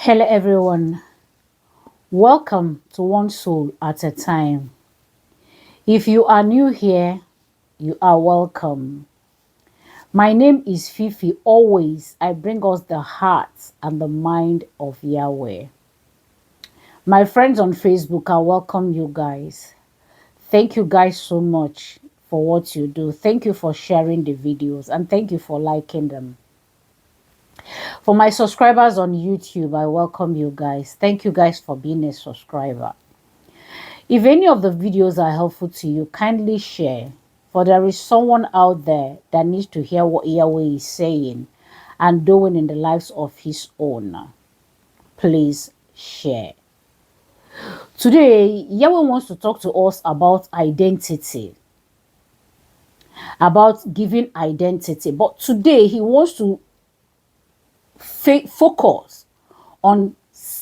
Hello, everyone. Welcome to One Soul at a Time. If you are new here, you are welcome. My name is Fifi. Always, I bring us the heart and the mind of Yahweh. My friends on Facebook, I welcome you guys. Thank you guys so much for what you do. Thank you for sharing the videos and thank you for liking them. For my subscribers on YouTube, I welcome you guys. Thank you guys for being a subscriber. If any of the videos are helpful to you, kindly share. For there is someone out there that needs to hear what Yahweh is saying and doing in the lives of his own. Please share. Today, Yahweh wants to talk to us about identity, about giving identity. But today, he wants to focus on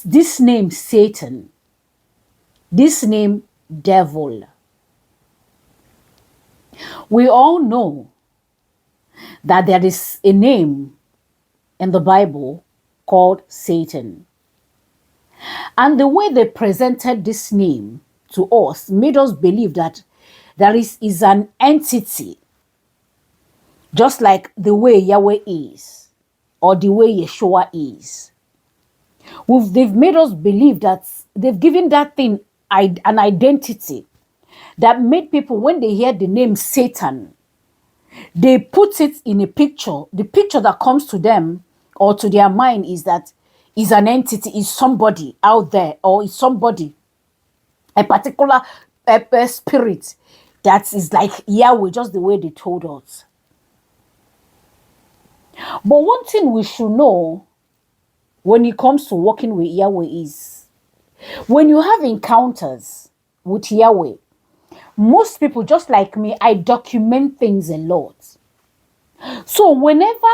this name, Satan, this name, devil. We all know that there is a name in the Bible called Satan. And the way they presented this name to us made us believe that there is an entity, just like the way Yahweh is, or the way Yeshua is. They've made us believe that they've given that thing an identity that made people, when they hear the name Satan, they put it in a picture. The picture that comes to them or to their mind is that is an entity, is somebody out there, or is somebody, a particular spirit that is like Yahweh, just the way they told us. But one thing we should know when it comes to working with Yahweh is when you have encounters with Yahweh, most people, just like me, I document things a lot. So whenever,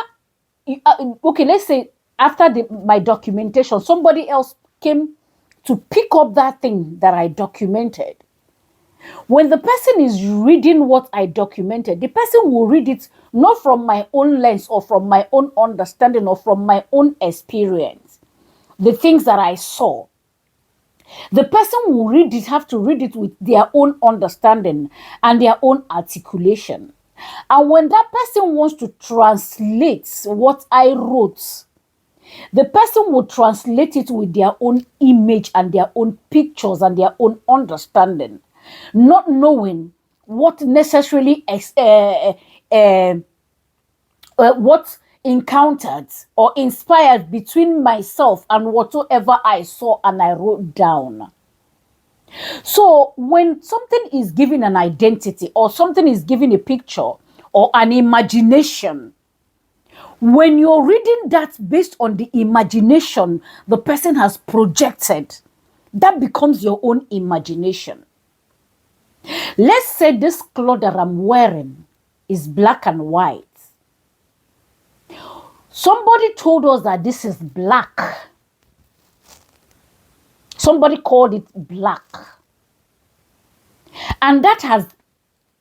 okay, let's say after my documentation, somebody else came to pick up that thing that I documented. When the person is reading what I documented, the person will read it not from my own lens or from my own understanding or from my own experience, the things that I saw. The person will read it, have to read it with their own understanding and their own articulation. And when that person wants to translate what I wrote, the person will translate it with their own image and their own pictures and their own understanding, not knowing what necessarily what encountered or inspired between myself and whatsoever I saw and I wrote down. So when something is given an identity or something is given a picture or an imagination, when you're reading that based on the imagination the person has projected, that becomes your own imagination. Let's say this cloth that I'm wearing is black and white. Somebody told us that this is black. Somebody called it black. And that has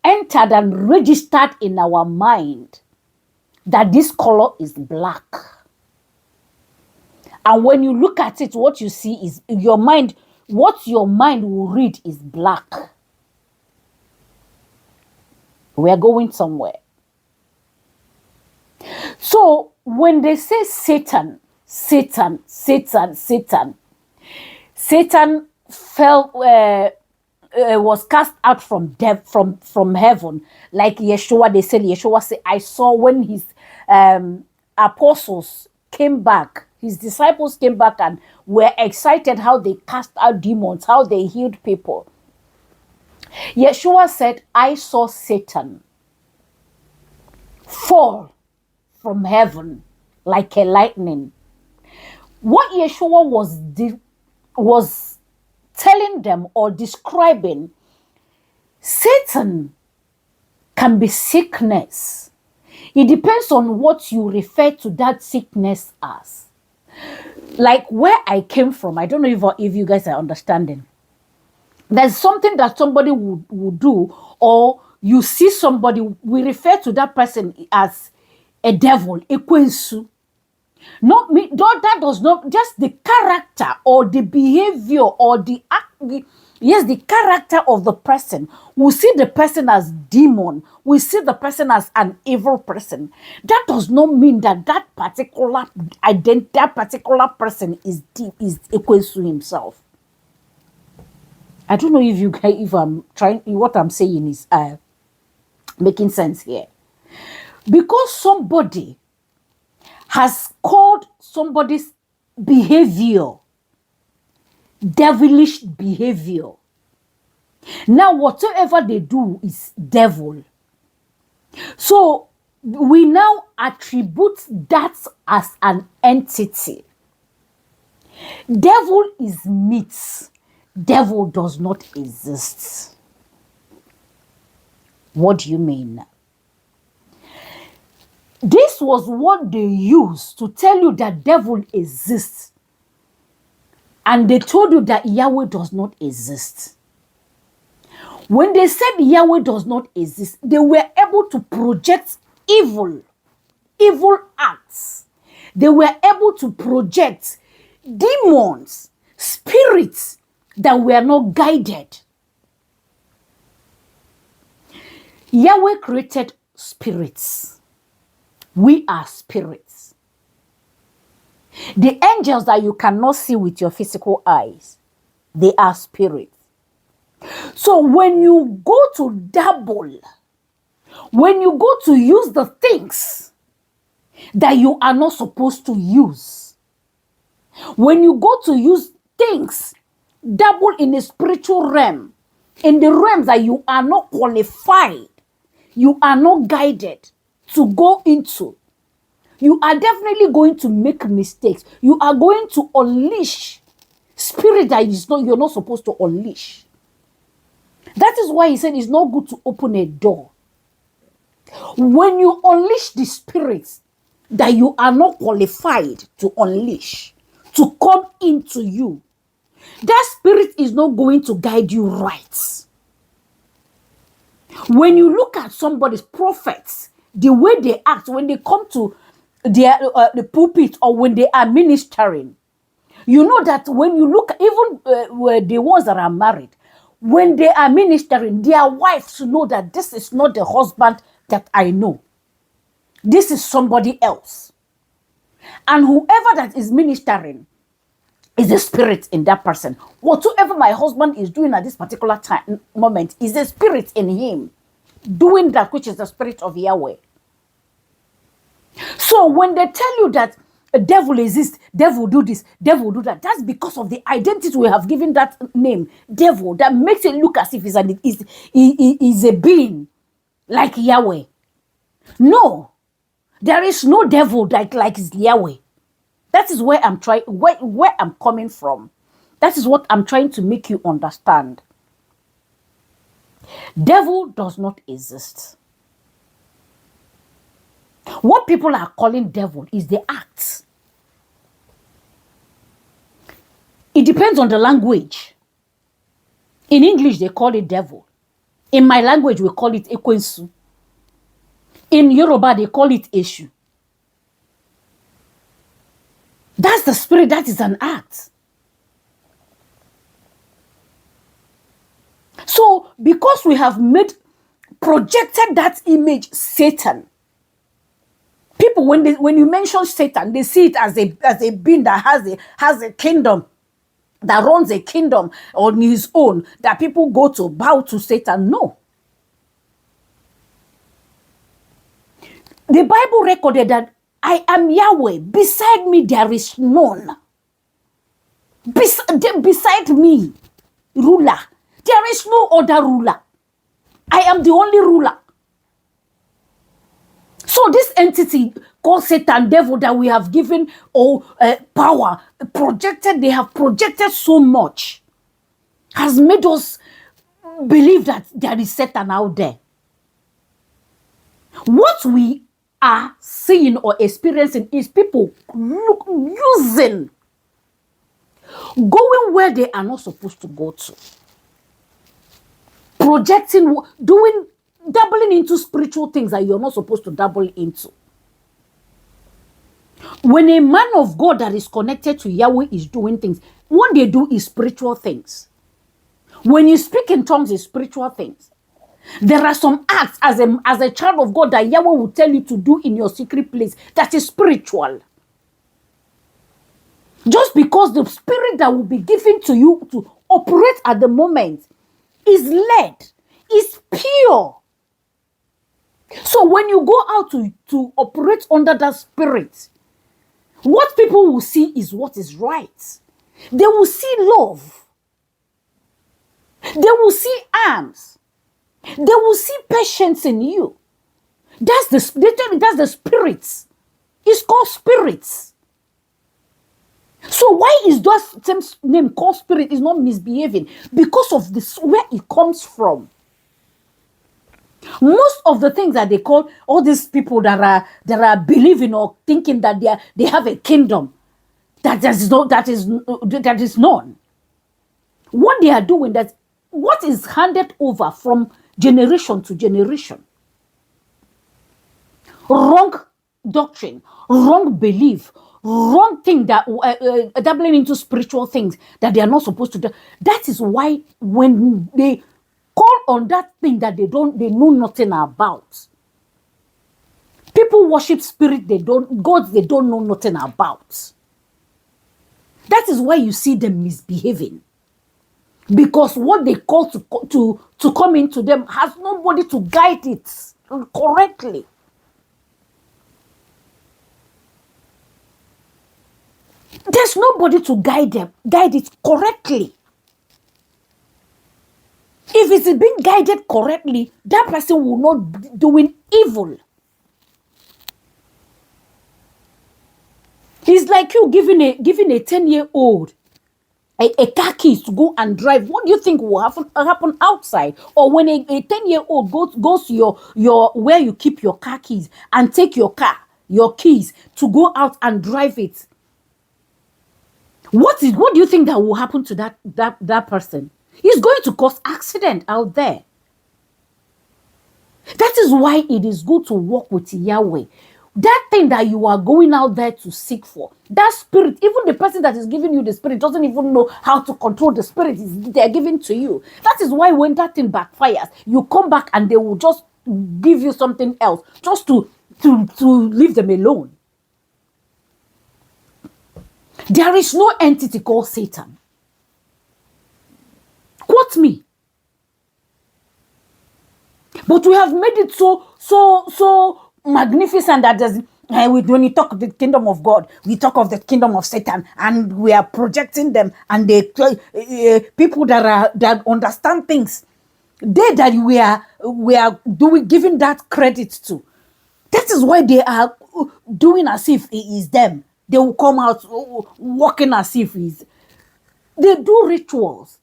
entered and registered in our mind that this color is black. And when you look at it, what you see is your mind, what your mind will read is black. We are going somewhere. So when they say Satan, Satan, Satan, Satan, Satan fell, was cast out from heaven, like Yeshua. They said Yeshua said, I saw when his apostles came back, his disciples came back and were excited how they cast out demons, how they healed people. Yeshua said, I saw Satan fall from heaven like a lightning. What Yeshua was telling them or describing, Satan can be sickness. It depends on what you refer to that sickness as. Like where I came from, I don't know if you guys are understanding. There's something that somebody would do, or you see somebody, we refer to that person as a devil, ekwensu. Not me, that does not, just the character or the behavior or the act, yes, the character of the person. We see the person as demon. We see the person as an evil person. That does not mean that that particular that particular person is equals to himself. I don't know if I'm trying, what I'm saying is making sense here. Because somebody has called somebody's behavior devilish behavior. Now, whatever they do is devil. So we now attribute that as an entity. Devil is myth. Devil does not exist. What do you mean? This was what they used to tell you that devil exists. And they told you that Yahweh does not exist. When they said Yahweh does not exist, they were able to project evil acts. They were able to project demons, spirits that were not guided. Yahweh created spirits. We are spirits. The angels that you cannot see with your physical eyes, they are spirits. So when you go to dabble, when you go to use the things that you are not supposed to use, when you go to use things, dabble in the spiritual realm, in the realms that you are not qualified, you are not guided to go into, you are definitely going to make mistakes. You are going to unleash spirit that you're not supposed to unleash. That is why he said it's not good to open a door. When you unleash the spirits that you are not qualified to unleash, to come into you, that spirit is not going to guide you right. When you look at somebody's prophets, the way they act, when they come to the pulpit or when they are ministering, you know that when you look, even the ones that are married, when they are ministering, their wives know that this is not the husband that I know. This is somebody else. And whoever that is ministering is a spirit in that person. Whatsoever my husband is doing at this particular moment is a spirit in him doing that which is the spirit of Yahweh. So when they tell you that a devil exists, devil do this, devil do that, that's because of the identity we have given that name, devil, that makes it look as if is a being like Yahweh. No, there is no devil like Yahweh. That is where I'm trying, where I'm coming from. That is what I'm trying to make you understand. Devil does not exist. What people are calling devil is the act. It depends on the language. In English, they call it devil. In my language, we call it ekwensu. In Yoruba, they call it eshu. That's the spirit, that is an act. So, because we have projected that image, Satan, people, when you mention Satan, they see it as a being that has a kingdom, that runs a kingdom on his own, that people go to bow to Satan. No. The Bible recorded that I am Yahweh. Beside me, there is none. Beside me, ruler. There is no other ruler. I am the only ruler. So this entity called Satan, devil, that we have given power, they have projected so much, has made us believe that there is Satan out there. What we are seeing or experiencing is people going where they are not supposed to go to. Projecting, dabbling into spiritual things that you're not supposed to dabble into. When a man of God that is connected to Yahweh is doing things, what they do is spiritual things. When you speak in tongues, it's spiritual things. There are some acts as a child of God that Yahweh will tell you to do in your secret place that is spiritual. Just because the spirit that will be given to you to operate at the moment is led, is pure. So when you go out to operate under that spirit, what people will see is what is right. They will see love. They will see arms. They will see patience in you. That's the spirits. It's called spirits. So why is that same name called spirit is not misbehaving? Because of this, where it comes from. Most of the things that they call all these people that are believing or thinking that they have a kingdom that is known. What they are doing, that what is handed over from generation to generation. Wrong doctrine, wrong belief, wrong thing that dabbling into spiritual things that they are not supposed to do. That is why when they call on that thing that they know nothing about, people worship spirit gods they don't know nothing about. That is why you see them misbehaving, because what they call to come into them has nobody to guide it correctly. There's nobody to guide it correctly. If it's being guided correctly, that person will not be doing evil. It's like you giving a 10-year-old a car keys to go and drive. What do you think will happen outside? Or when a 10-year-old goes to your where you keep your car keys and take your keys to go out and drive it? What do you think that will happen to that person? He's going to cause accident out there. That is why it is good to walk with Yahweh. That thing that you are going out there to seek for, that spirit, even the person that is giving you the spirit doesn't even know how to control the spirit they're giving to you. That is why when that thing backfires, you come back and they will just give you something else just to leave them alone. There is no entity called Satan. Quote me. But we have made it so magnificent that when you talk of the kingdom of God, we talk of the kingdom of Satan, and we are projecting them, and they people that understand things, that we are giving that credit to. That is why they are doing as if it is them. They will come out walking as if it is. They do rituals.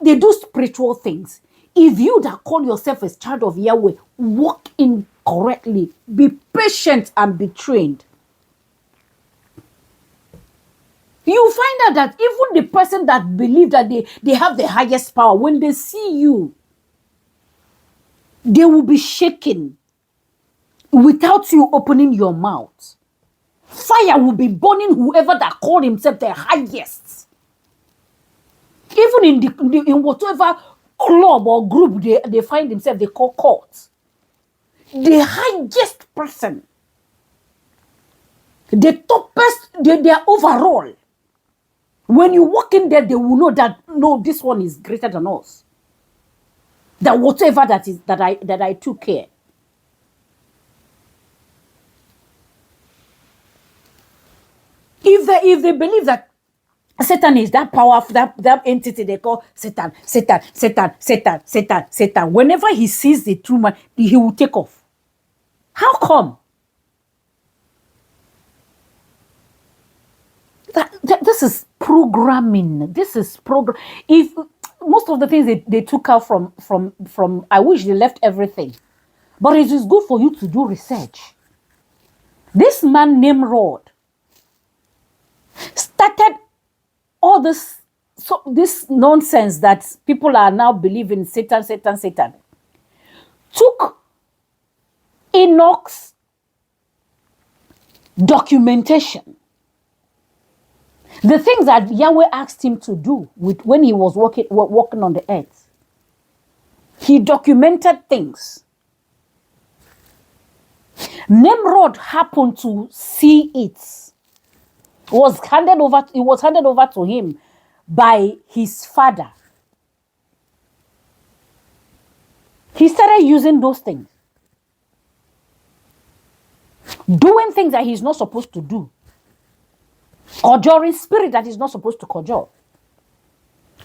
They do spiritual things. If you that call yourself a child of Yahweh, walk in correctly, be patient and be trained, you find out that even the person that believes that they have the highest power, when they see you, they will be shaken without you opening your mouth. Fire will be burning whoever that called himself the highest. Even in whatever club or group they find themselves, they call court. The highest person, the toppest, their overall. When you walk in there, they will know that no, this one is greater than us. That whatever that I took care. If they believe that Satan is that powerful, that entity they call Satan. Whenever he sees the true man, he will take off. How come? This is programming. If most of the things they took out from, I wish they left everything. But it is good for you to do research. This man Nimrod started all this nonsense that people are now believing Satan. Took Enoch's Documentation. The things that Yahweh asked him to do when he was walking on the earth. He documented things. Nimrod happened to see it. It was handed over to him by his father. He started using those things. Doing things that he's not supposed to do. Conjuring spirit that he's not supposed to conjure.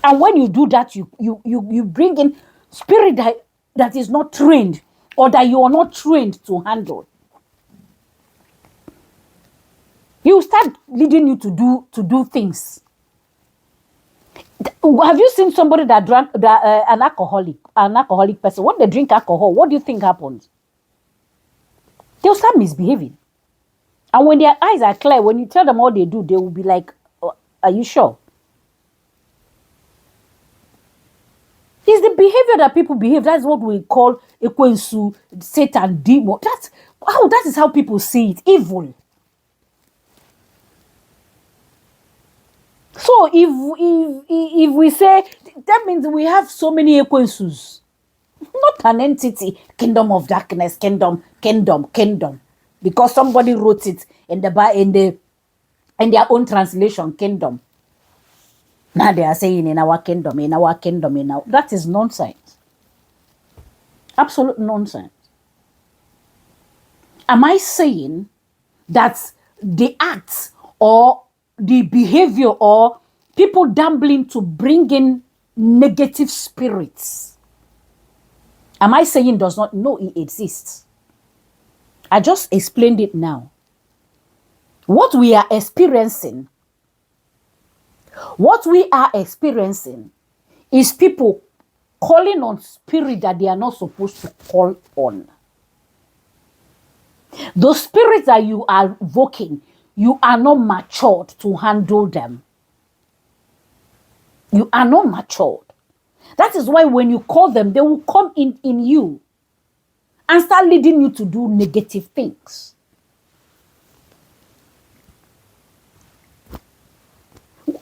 And when you do that, you bring in spirit that is not trained or that you are not trained to handle. He will start leading you to do things. Have you seen somebody that drank an alcoholic person? When they drink alcohol, what do you think happens? They'll start misbehaving. And when their eyes are clear, when you tell them what they do, they will be like, oh, are you sure? It's the behavior that people behave. That's what we call ekwensu, Satan, demon. That is how people see it. Evil. So if we say, that means we have so many ekwensus. Not an entity. Kingdom of darkness, kingdom. Because somebody wrote it in their own translation, kingdom. Now they are saying in our kingdom. That is nonsense. Absolute nonsense. Am I saying that the acts or the behavior or people dabbling to bring in negative spirits? Am I saying does not know it exists? I just explained it now. What we are experiencing is people calling on spirit that they are not supposed to call on. Those spirits that you are invoking, you are not matured to handle them. You are not matured. That is why when you call them, they will come in you and start leading you to do negative things.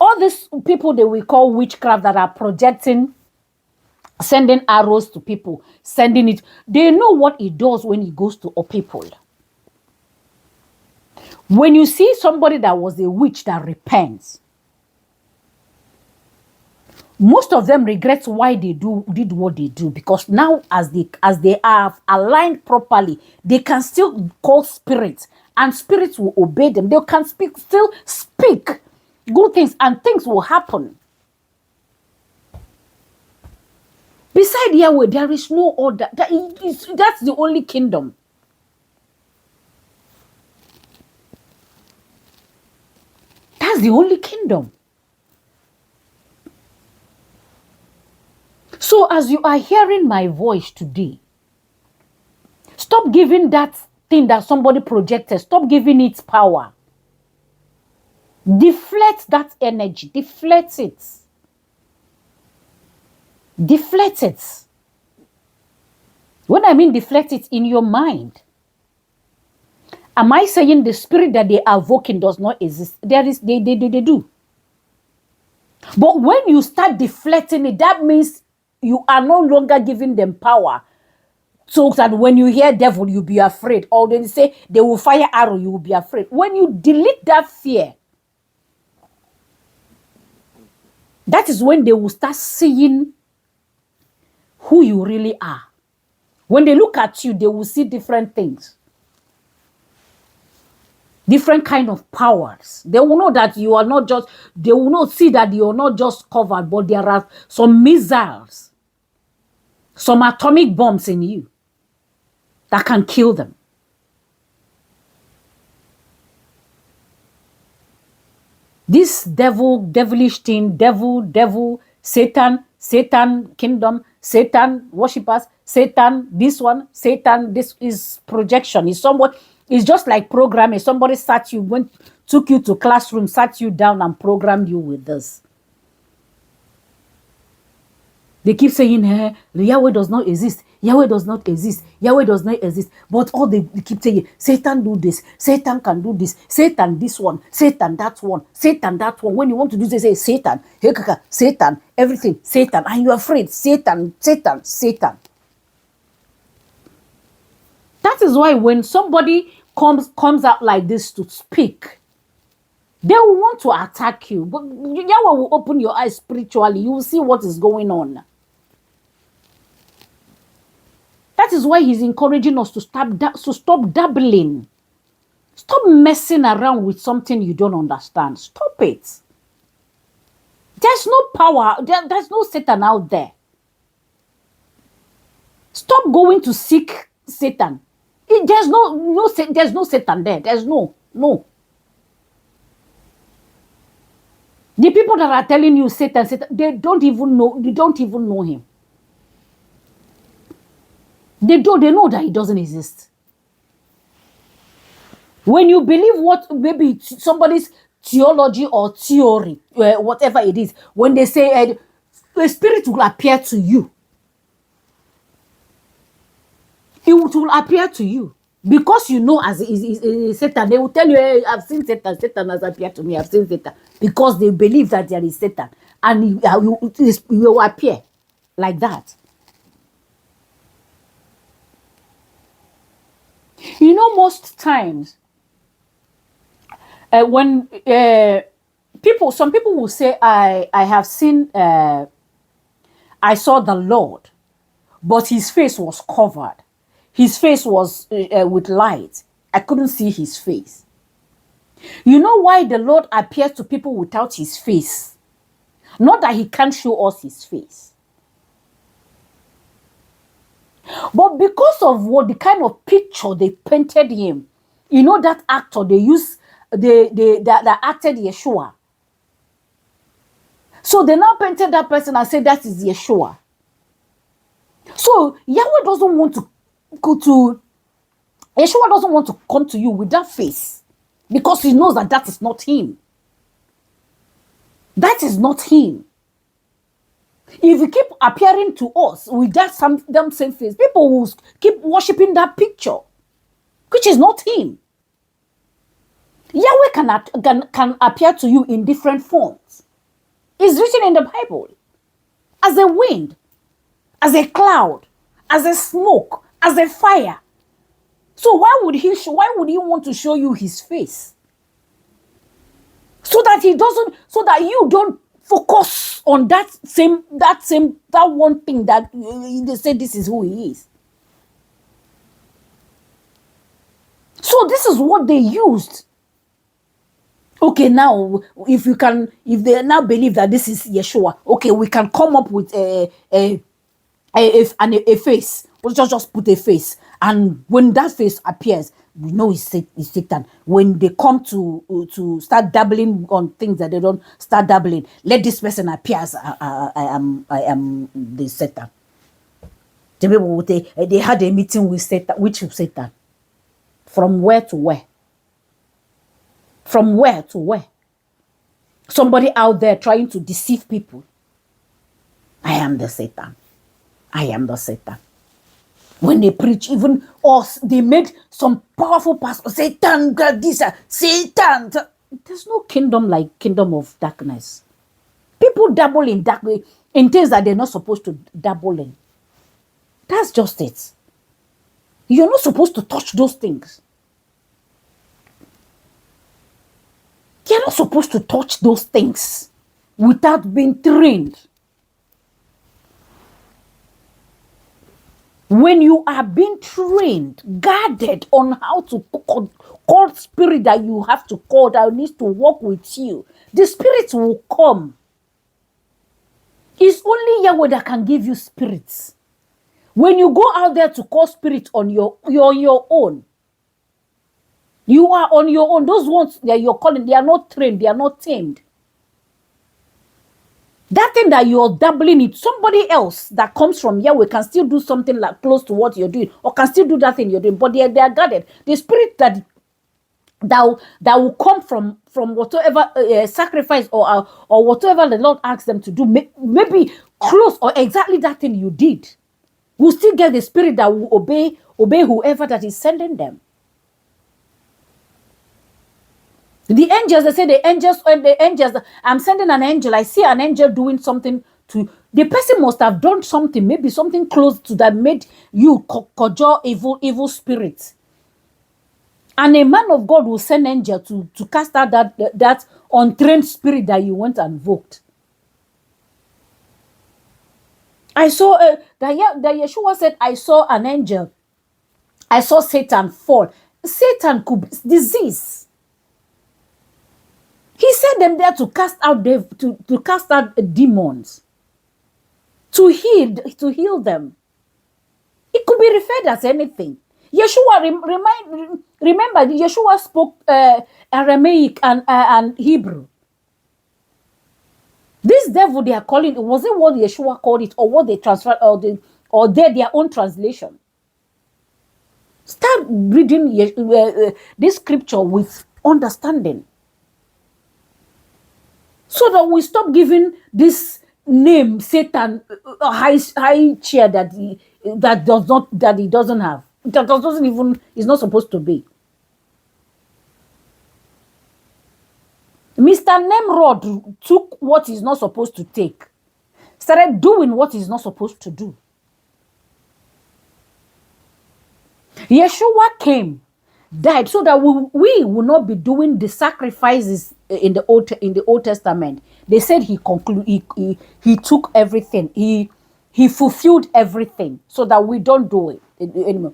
All these people that we call witchcraft that are projecting, sending arrows to people, sending it, they know what it does when it goes to a people. When you see somebody that was a witch that repents, most of them regret why they did what they do, because now as they are aligned properly, they can still call spirits and spirits will obey them. They can still speak good things and things will happen. Beside Yahweh, there is no other. That's the only kingdom. That's the only kingdom. So as you are hearing my voice today, stop giving that thing that somebody projected, stop giving it power. Deflect that energy. Deflect it. Deflect it. When I mean deflect it, in your mind. Am I saying the spirit that they are evoking does not exist? They do. But when you start deflecting it, that means you are no longer giving them power. So that when you hear devil, you'll be afraid. Or they say they will fire arrow, you will be afraid. When you delete that fear, that is when they will start seeing who you really are. When they look at you, they will see different things. Different kind of powers. They will know that you are not just, they will not see that you are not just covered, but there are some missiles, some atomic bombs in you that can kill them. This devilish thing, devil, Satan, kingdom, Satan, worshippers, Satan, this one, Satan, this is projection. It's just like programming. Somebody took you to classroom, sat you down and programmed you with this. They keep saying, Yahweh does not exist. Yahweh does not exist. Yahweh does not exist. But all they keep saying, Satan do this. Satan can do this. Satan this one. Satan that one. Satan that one. When you want to do this, they say Satan. Satan. Everything. Satan. And you're afraid. Satan. Satan. Satan. That is why when somebody comes out like this to speak, they will want to attack you. But Yahweh will open your eyes spiritually. You will see what is going on. That is why he's encouraging us to stop dabbling. Stop messing around with something you don't understand. Stop it. There's no power. There's no Satan out there. Stop going to seek Satan. There's no Satan there. There's no. The people that are telling you Satan, they don't even know him. They know that he doesn't exist. When you believe what maybe somebody's theology or theory, whatever it is, when they say a spirit will appear to you, it will appear to you because you know as Satan. They will tell you, hey, I've seen Satan. Satan has appeared to me. I've seen Satan, because they believe that there is Satan, and it will appear like that. You know, most times when some people will say, I have seen, I saw the Lord, but his face was covered. His face was with light. I couldn't see his face. You know why the Lord appears to people without his face? Not that he can't show us his face. But because of what the kind of picture they painted him, you know, that actor that acted Yeshua. So they now painted that person and said that is Yeshua. So Yahweh doesn't want to Yeshua doesn't want to come to you with that face, because he knows that is not him. That is not him. If you keep appearing to us with that same face, people will keep worshiping that picture, which is not him. Yahweh can appear to you in different forms. It's written in the Bible. As a wind, as a cloud, as a smoke, as a fire. So why would he want to show you his face? So that you don't focus on that one thing that they say this is who he is. So this is what they used. Okay, now if they now believe that this is Yeshua, okay, we can come up with a face. We'll just put a face, and when that face appears, we know it's Satan. When they come to start dabbling on things that they don't start dabbling, let this person appear as I am the Satan. The people they had a meeting with Satan. Which Satan? From where to where? From where to where? Somebody out there trying to deceive people. I am the Satan. I am the Satan. When they preach, even us, they made some powerful pastors. Satan, God, this, Satan. There's no kingdom like kingdom of darkness. People dabble in things that they're not supposed to dabble in. That's just it. You're not supposed to touch those things. You're not supposed to touch those things without being trained. When you are being trained, guarded on how to call spirit that you have to call, that needs to work with you, the spirit will come. It's only Yahweh that can give you spirits. When you go out there to call spirit on your own, you are on your own. Those ones that you're calling, they are not trained, they are not tamed. That thing that you're dabbling in, somebody else that comes from Yahweh can still do something like close to what you're doing, or can still do that thing you're doing, but they are guarded. The spirit that will come from whatever sacrifice or whatever the Lord asks them to do, maybe close or exactly that thing you did. will still get the spirit that will obey whoever that is sending them. The angels, they say the angels, I'm sending an angel. I see an angel doing something to the person, must have done something, maybe something close to that made you conjure evil spirits. And a man of God will send angel to cast out that untrained spirit that you went and invoked. I saw that Yeshua said, I saw an angel. I saw Satan fall. Satan could be disease. He sent them there to cast out to cast out demons, to heal them. It could be referred as anything. Yeshua remember Yeshua spoke Aramaic and Hebrew. This devil they are calling it, was it what Yeshua called it, or what they transferred, or their own translation? Start reading this scripture with understanding, so that we stop giving this name Satan a high chair that he doesn't have, that doesn't even is not supposed to be. Mr. Nimrod took what he's not supposed to take, started doing what he's not supposed to do. Yeshua came, died, so that we will not be doing the sacrifices in the Old Testament. They said he took everything. He fulfilled everything, so that we don't do it anymore.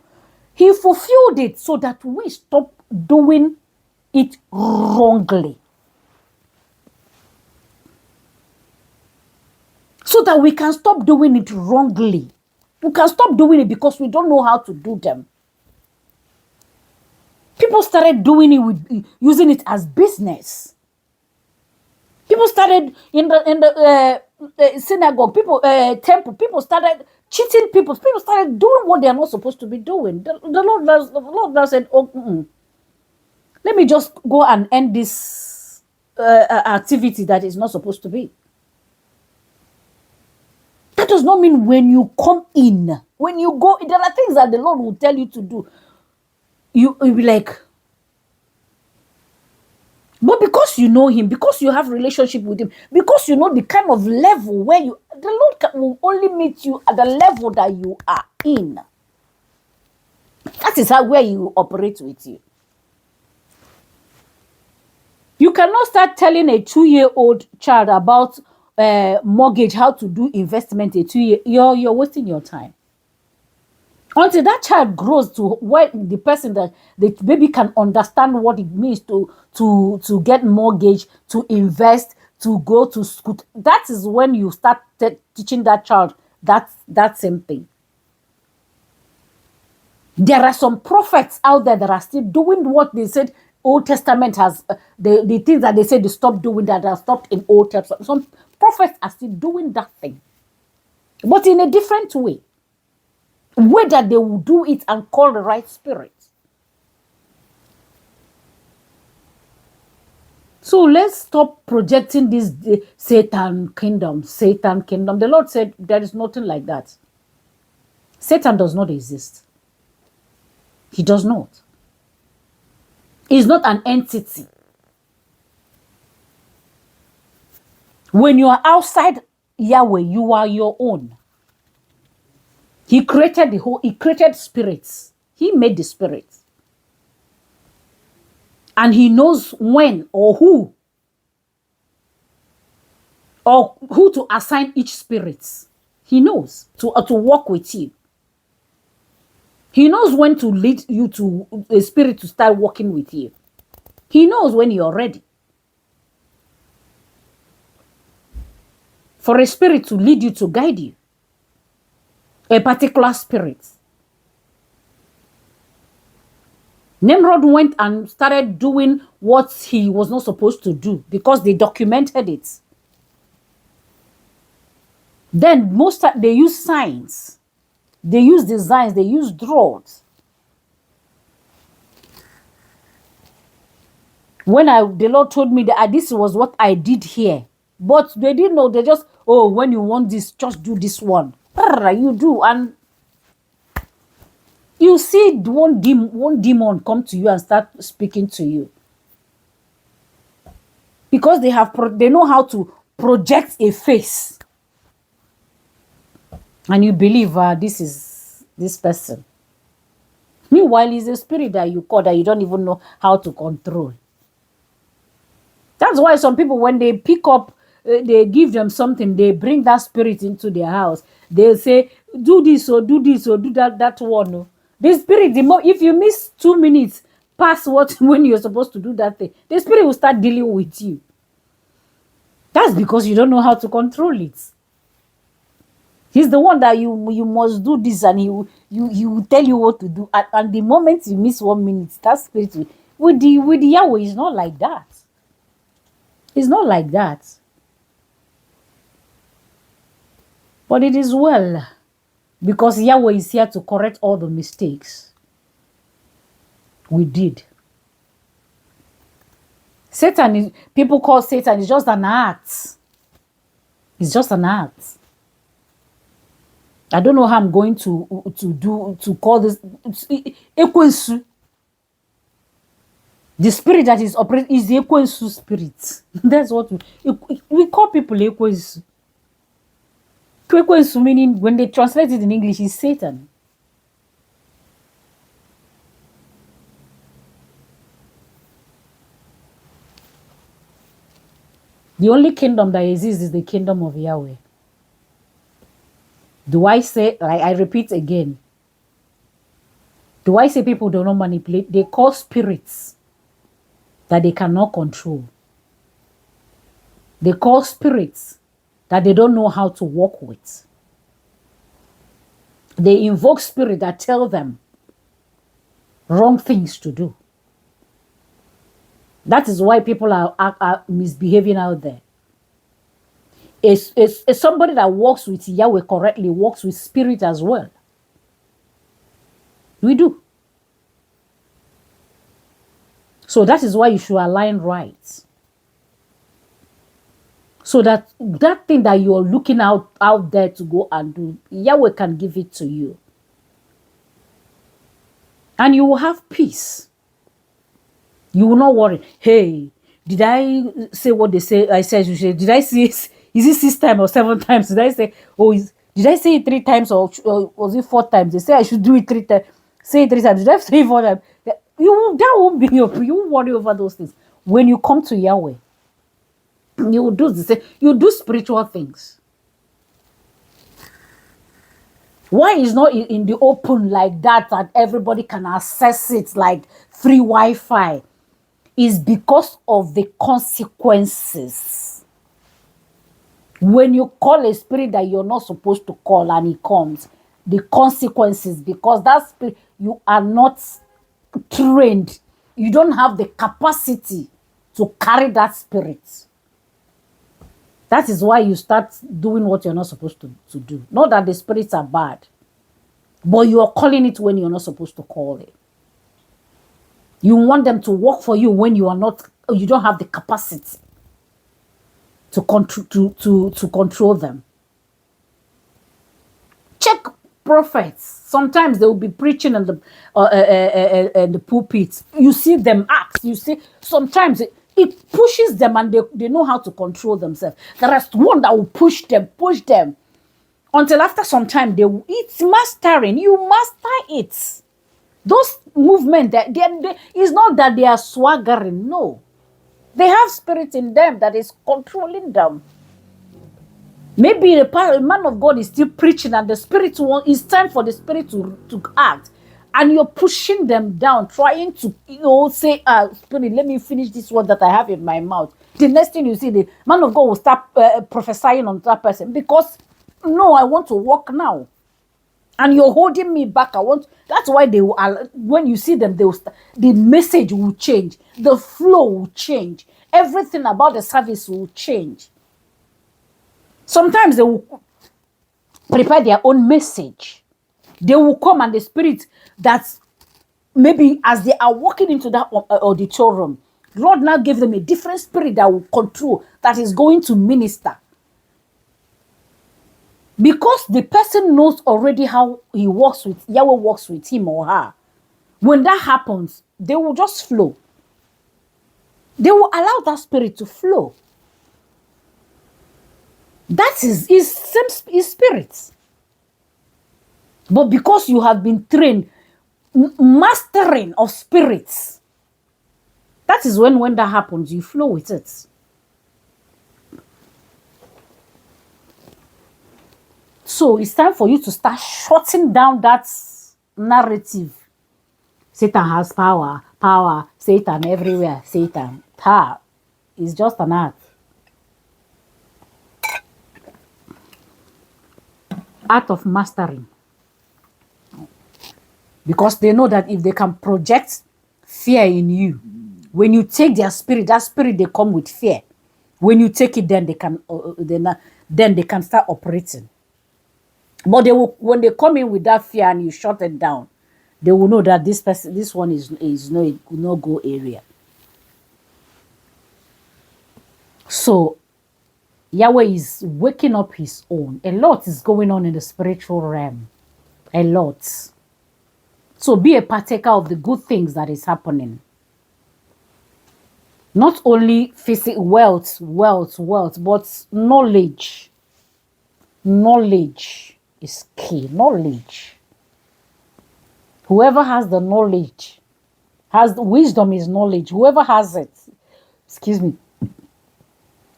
He fulfilled it so that we stop doing it wrongly. So that we can stop doing it wrongly. We can stop doing it because we don't know how to do them. People started doing it using it as business. People started in the synagogue, temple. People started cheating people. People started doing what they are not supposed to be doing. The Lord said, "Oh, let me just go and end this activity that is not supposed to be." That does not mean when you come in, when you go, there are things that the Lord will tell you to do. You'll be like, but because you know him, because you have relationship with him, because you know the kind of level where the Lord will only meet you at the level that you are in. That is where he will operate with you. You cannot start telling a 2-year-old child about mortgage, how to do investment. You're wasting your time. Until that child grows to where the person that the baby can understand what it means to get mortgage, to invest, to go to school. That is when you start teaching that child that same thing. There are some prophets out there that are still doing what they said Old Testament has, the things that they said they stopped doing that are stopped in Old Testament. Some prophets are still doing that thing, but in a different way. Whether they will do it and call the right spirit. So let's stop projecting this Satan kingdom. The Lord said there is nothing like that. Satan does not exist. He does not. He's not an entity. When you are outside Yahweh, you are your own. He created spirits. He made the spirits. And he knows when or who to assign each spirit. He knows to work with you. He knows when to lead you to a spirit to start working with you. He knows when you're ready for a spirit to lead you, to guide you. A particular spirit. Nimrod went and started doing what he was not supposed to do because they documented it. Then they use signs. They use designs. They use drawings. When the Lord told me that this was what I did here, but they didn't know. They just, when you want this, just do this one. You do, and You see one demon come to you and start speaking to you because they know how to project a face, and you believe this is this person. Meanwhile, it's a spirit that you call that you don't even know how to control. That's why some people, when they pick up, they give them something, they bring that spirit into their house. They say, do this or do this or do that one. No. The spirit, if you miss 2 minutes past what when you're supposed to do that thing, the spirit will start dealing with you. That's because you don't know how to control it. He's the one that you must do this, and he will tell you what to do. And the moment you miss 1 minute, that spirit with the Yahweh is not like that. It's not like that. But it is well, because Yahweh is here to correct all the mistakes we did. People call Satan is just an act. It's just an act. I don't know how I'm going to call this Ekwensu. The spirit that is operating is the Ekwensu spirit. That's what we call people Ekwensu. Ekwensu meaning, when they translate it in English, is Satan. The only kingdom that exists is the kingdom of Yahweh. Do I say, like I repeat again, do I say people do not manipulate? They call spirits that they cannot control. They call spirits that they don't know how to work with. They invoke spirits that tell them wrong things to do. That is why people are misbehaving out there. It's somebody that works with Yahweh correctly, works with spirit as well. We do. So that is why you should align right. So that thing that you're looking out there to go and do, Yahweh can give it to you. And you will have peace. You will not worry. Hey, did I say what they say? I said you said. Did I say is it 6 times or 7 times? Did I say did I say it 3 times or was it 4 times? They say I should do it 3 times. Say it 3 times. Did I say it 4 times? That won't be your. You won't worry over those things. When you come to Yahweh, you will do the same. You do spiritual things. Why is not in the open like that everybody can access it like free Wi-Fi? Is because of the consequences. When you call a spirit that you're not supposed to call and it comes, the consequences, because that spirit, you are not trained. You don't have the capacity to carry that spirit. That is why you start doing what you're not supposed to do. Not that the spirits are bad, but you are calling it when you're not supposed to call it. You want them to work for you when you don't have the capacity to control them. Check prophets. Sometimes they will be preaching in the pulpit. You see them act. You see sometimes it pushes them, and they know how to control themselves. There is one that will push them until after some time it's mastering. You master it. Those movements, it's not that they are swaggering. No, they have spirit in them that is controlling them. Maybe the man of God is still preaching, and the spirit it's time for the spirit to act, and you're pushing them down, trying to say, spirit, let me finish this word that I have in my mouth. The next thing you see, the man of God will start prophesying on that person because, no, I want to walk now. And you're holding me back. That's why when you see them, the message will change. The flow will change. Everything about the service will change. Sometimes they will prepare their own message. They will come, and the spirit that's maybe as they are walking into that auditorium, Lord now gave them a different spirit that will control, that is going to minister. Because the person knows already how he works with, Yahweh works with him or her. When that happens, they will just flow. They will allow that spirit to flow. That is same spirit. But because you have been trained, mastering of spirits, that is when that happens, you flow with it. So it's time for you to start shutting down that narrative. Satan has power, Satan everywhere, Satan. It's just an art. Art of mastering. Because they know that if they can project fear in you, when you take their spirit, that spirit, they come with fear. When you take it, then they can start operating. But they will, when they come in with that fear and you shut it down, they will know that this one is no go area. So Yahweh is waking up his own. A lot is going on in the spiritual realm. A lot. So be a partaker of the good things that is happening. Not only physical wealth, but knowledge. Knowledge is key. Knowledge. Whoever has the knowledge, wisdom is knowledge. Whoever has it, excuse me,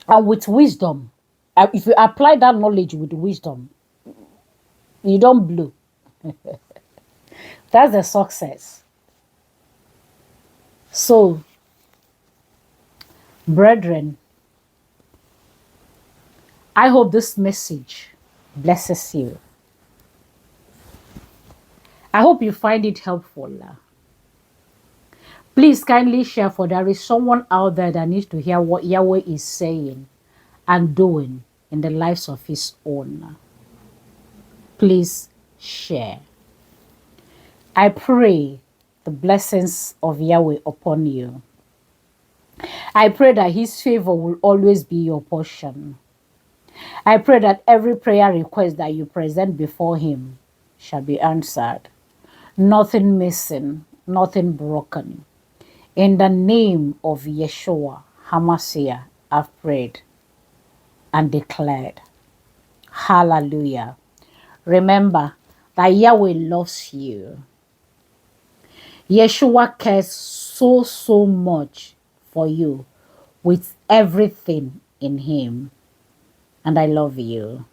and with wisdom, if you apply that knowledge with wisdom, you don't blow. That's the success. So, brethren, I hope this message blesses you. I hope you find it helpful. Please kindly share, for there is someone out there that needs to hear what Yahweh is saying and doing in the lives of his own. Please share. I pray the blessings of Yahweh upon you. I pray that his favor will always be your portion. I pray that every prayer request that you present before him shall be answered. Nothing missing, nothing broken. In the name of Yeshua HaMashiach, I've prayed and declared. Hallelujah. Remember that Yahweh loves you. Yeshua cares so much for you with everything in him. And I love you.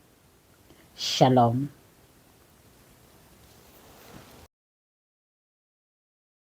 Shalom.